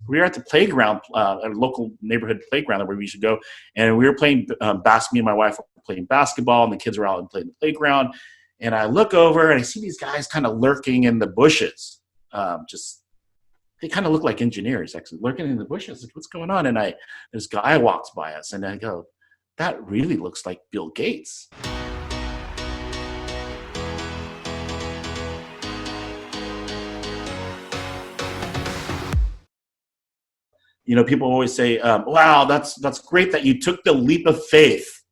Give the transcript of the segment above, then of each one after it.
we were at the playground, a local neighborhood playground where we should go, and we were playing basketball. Me and my wife were playing basketball, and the kids were out and playing the playground. And I look over and I see these guys kind of lurking in the bushes. They kind of look like engineers, actually, lurking in the bushes. Like, what's going on? And this guy walks by us, and I go, that really looks like Bill Gates. People always say, wow, that's great that you took the leap of faith.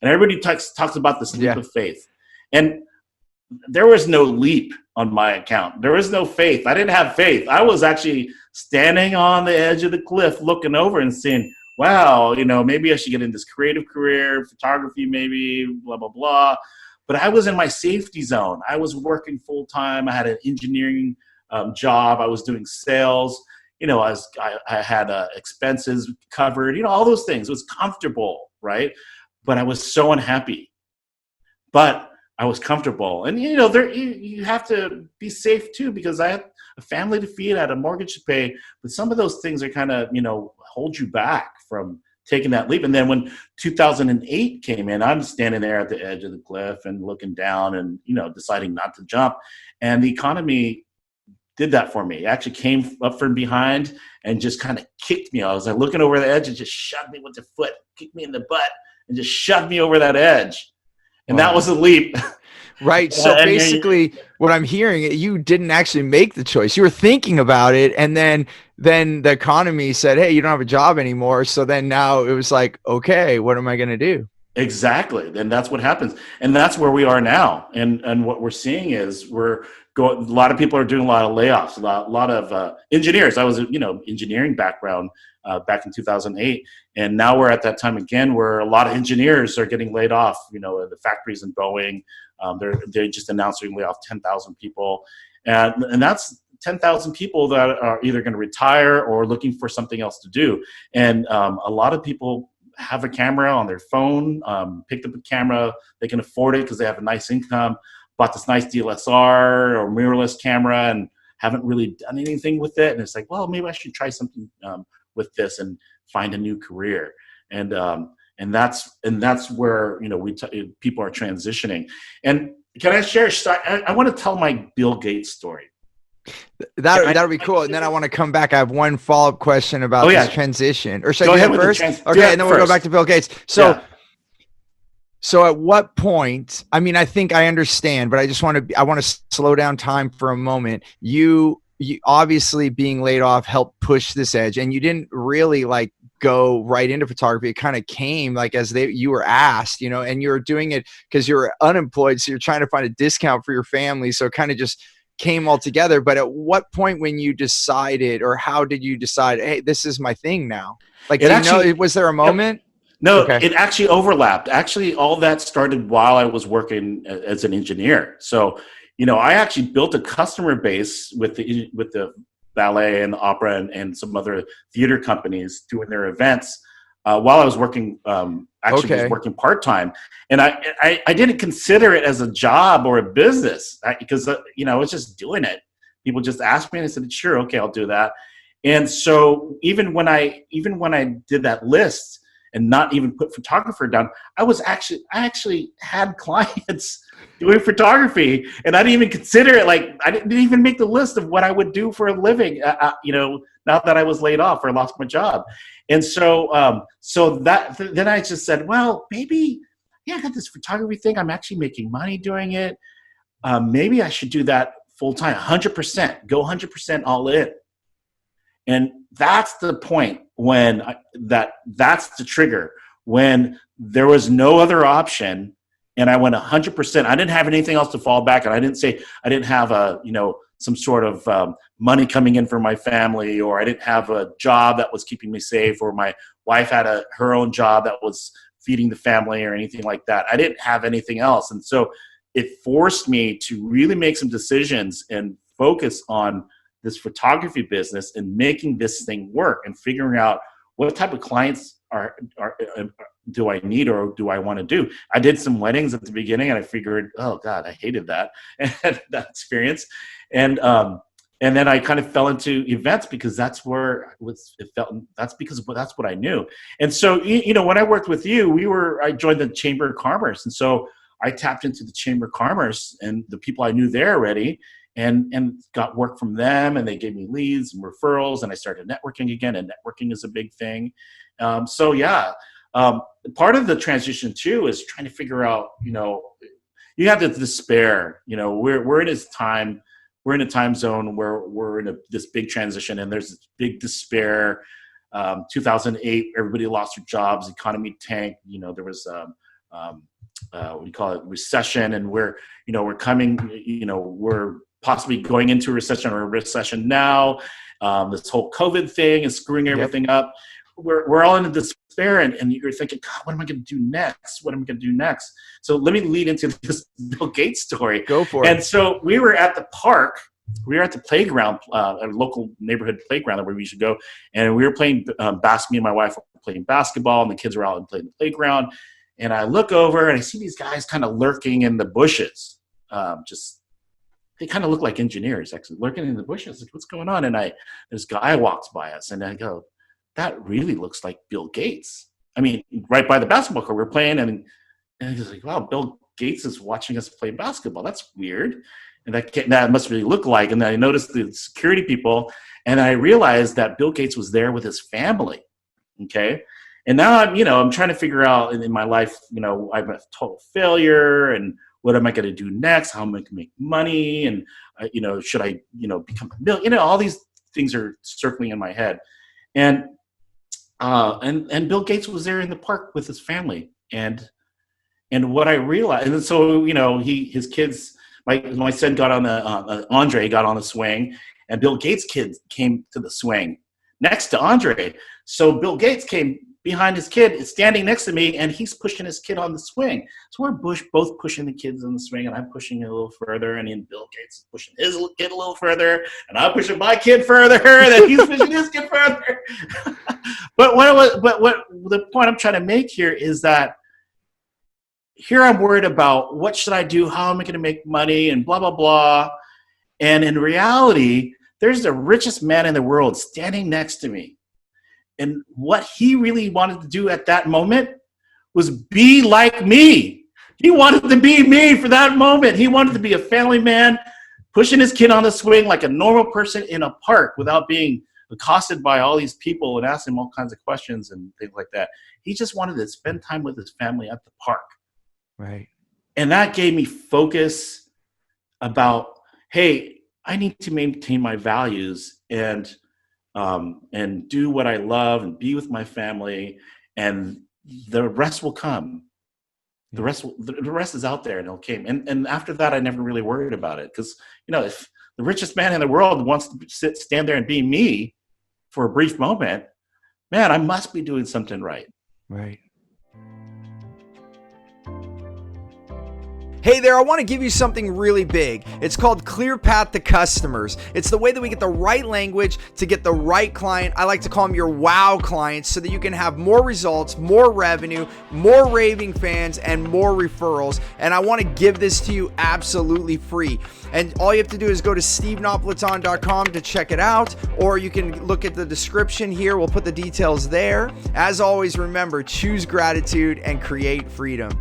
And everybody talks about this leap of faith. And there was no leap on my account. There was no faith. I didn't have faith. I was actually standing on the edge of the cliff looking over and saying, wow, maybe I should get in this creative career, photography maybe, blah, blah, blah. But I was in my safety zone. I was working full time. I had an engineering job. I was doing sales. I had expenses covered, all those things. It was comfortable, right? But I was so unhappy. But I was comfortable. And, you have to be safe too, because I had a family to feed, I had a mortgage to pay. But some of those things are kind of, hold you back from taking that leap. And then when 2008 came in, I'm standing there at the edge of the cliff and looking down and, deciding not to jump. And the economy did that for me. It actually came up from behind and just kind of kicked me. I was like looking over the edge and just shoved me with the foot, kicked me in the butt, and just shoved me over that edge. And that was a leap. Right. So basically what I'm hearing, you didn't actually make the choice. You were thinking about it. And then the economy said, hey, you don't have a job anymore. So then now it was like, okay, what am I going to do? Exactly. And that's what happens. And that's where we are now. And what we're seeing is a lot of people are doing a lot of layoffs, a lot of engineers. I was, engineering background back in 2008. And now we're at that time again where a lot of engineers are getting laid off, the factories in Boeing. They just announced they're going to lay off 10,000 people. And that's 10,000 people that are either going to retire or looking for something else to do. And a lot of people have a camera on their phone, picked up a camera, they can afford it because they have a nice income, bought this nice DSLR or mirrorless camera and haven't really done anything with it. And it's like, well, maybe I should try something with this and find a new career. And that's where, people are transitioning. And can I share a story? I want to tell my Bill Gates story. That'll be cool. And then I want to come back. I have one follow-up question about this transition. Or should I do that first? Okay, and then we'll go back to Bill Gates. So at what point, I mean, I think I understand, but I want to slow down time for a moment. You obviously being laid off helped push this edge, and you didn't really go right into photography. It kind of came as you were asked, and you were doing it because you're unemployed. So you're trying to find a discount for your family. So it kind of just came all together. But at what point when you decided, or how did you decide, hey, this is my thing now? Was there a moment? No, It actually overlapped. Actually, all that started while I was working as an engineer. So, I actually built a customer base with the ballet and the opera and some other theater companies doing their events while I was working. Was working part time, and I didn't consider it as a job or a business because I was just doing it. People just asked me, and I said, "Sure, okay, I'll do that." And so even when I did that list and not even put photographer down, I actually had clients doing photography, and I didn't even consider it. I didn't even make the list of what I would do for a living. Now that I was laid off or lost my job. And so then I just said, well, maybe, I got this photography thing. I'm actually making money doing it. Maybe I should do that full time, 100%, go 100% all in. And that's the point when that's the trigger, when there was no other option and I went 100%. I didn't have anything else to fall back on. I didn't have some sort of money coming in for my family, or I didn't have a job that was keeping me safe, or my wife had her own job that was feeding the family or anything like that. I didn't have anything else. And so it forced me to really make some decisions and focus on this photography business and making this thing work and figuring out what type of clients do I need or do I want to do. I did some weddings at the beginning and I figured, oh God, I hated that experience. And And then I kind of fell into events because that's where that's what I knew. And so, when I worked with you, I joined the Chamber of Commerce. And so I tapped into the Chamber of Commerce and the people I knew there already, and got work from them, and they gave me leads and referrals, and I started networking again, and networking is a big thing. So yeah, part of the transition too is trying to figure out, you have to despair. We're in this time. We're in a time zone where we're in this big transition, and there's this big despair. 2008, everybody lost their jobs, economy tanked. There was what do you call it, recession, and we're coming. We're possibly going into a recession now. This whole COVID thing is screwing everything up. We're all in despair, and you're thinking, God, what am I going to do next? What am I going to do next? So let me lead into this Bill Gates story. Go for it. And so we were at the park. We were at the playground, a local neighborhood playground where we should go. And we were playing basketball. Me and my wife were playing basketball, and the kids were out and playing the playground. And I look over, and I see these guys kind of lurking in the bushes. They kind of look like engineers, actually, lurking in the bushes. Like, what's going on? And this guy walks by us, and I go, that really looks like Bill Gates. I mean, right by the basketball court we're playing, and he's like, wow, Bill Gates is watching us play basketball. That's weird. And that must really look like. And then I noticed the security people, and I realized that Bill Gates was there with his family. Okay. And now I'm trying to figure out in my life, I'm a total failure, and what am I going to do next? How am I going to make money? And, should I, become a million? All these things are circling in my head. And Bill Gates was there in the park with his family. And what I realized, and so, his kids, my son got on Andre got on the swing, and Bill Gates' kid came to the swing next to Andre. So Bill Gates came behind his kid, is standing next to me, and he's pushing his kid on the swing. So we're both pushing the kids on the swing, and I'm pushing it a little further, and then Bill Gates is pushing his kid a little further, and I'm pushing my kid further, and then he's pushing his kid further. But what the point I'm trying to make here is that here I'm worried about what should I do, how am I going to make money, and blah, blah, blah. And in reality, there's the richest man in the world standing next to me. And what he really wanted to do at that moment was be like me. He wanted to be me for that moment. He wanted to be a family man, pushing his kid on the swing like a normal person in a park without being accosted by all these people and asking him all kinds of questions and things like that. He just wanted to spend time with his family at the park. Right. And that gave me focus about, hey, I need to maintain my values and do what I love and be with my family, and the rest will come. The rest is out there, and it'll come. And after that, I never really worried about it, because if the richest man in the world wants to stand there and be me for a brief moment, man, I must be doing something right. Right. Hey there, I want to give you something really big. It's called Clear Path to Customers. It's the way that we get the right language to get the right client. I like to call them your wow clients, so that you can have more results, more revenue, more raving fans, and more referrals. And I want to give this to you absolutely free. And all you have to do is go to stevenapolitan.com to check it out, or you can look at the description here. We'll put the details there. As always, remember, choose gratitude and create freedom.